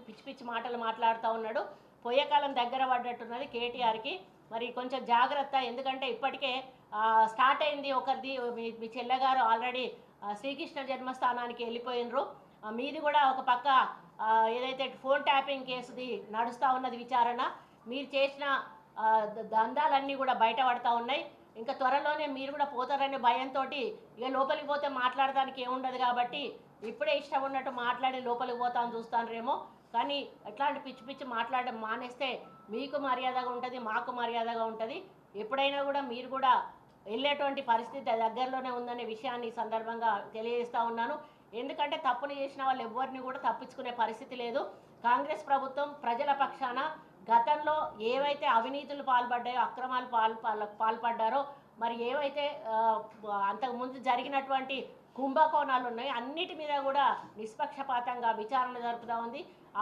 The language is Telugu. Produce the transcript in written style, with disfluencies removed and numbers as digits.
పిచ్చి పిచ్చి మాటలు మాట్లాడుతూ ఉన్నాడు. పోయే కాలం దగ్గర పడ్డట్టున్నది కేటీఆర్కి. మరి కొంచెం జాగ్రత్త, ఎందుకంటే ఇప్పటికే స్టార్ట్ అయింది ఒకరిది. మీ చెల్లెగారు ఆల్రెడీ శ్రీకృష్ణ జన్మస్థానానికి వెళ్ళిపోయినరు. మీది కూడా ఒక పక్క ఏదైతే ఫోన్ ట్యాపింగ్ కేసుది నడుస్తూ ఉన్నది విచారణ, మీరు చేసిన దందాలన్నీ కూడా బయటపడతా ఉన్నాయి. ఇంకా త్వరలోనే మీరు కూడా పోతారనే భయంతో ఇక లోపలికి పోతే మాట్లాడడానికి ఏముండదు కాబట్టి ఇప్పుడే ఇష్టం ఉన్నట్టు మాట్లాడి లోపలికి పోతామని చూస్తారేమో. కానీ ఎట్లాంటి పిచ్చి పిచ్చి మాట్లాడడం మానేస్తే మీకు మర్యాదగా ఉంటుంది, మాకు మర్యాదగా ఉంటుంది. ఎప్పుడైనా కూడా మీరు కూడా వెళ్ళేటువంటి పరిస్థితి దగ్గరలోనే ఉందనే విషయాన్ని ఈ సందర్భంగా తెలియజేస్తూ ఉన్నాను. ఎందుకంటే తప్పుని చేసిన వాళ్ళు ఎవరిని కూడా తప్పించుకునే పరిస్థితి లేదు. కాంగ్రెస్ ప్రభుత్వం ప్రజల పక్షాన గతంలో ఏవైతే అవినీతులు పాల్పడ్డాయో, అక్రమాలు పాల్పడ్డారో, మరి ఏవైతే అంతకుముందు జరిగినటువంటి కుంభకోణాలు ఉన్నాయో అన్నిటి మీద కూడా నిష్పక్షపాతంగా విచారణ జరుపుతూ ఉంది.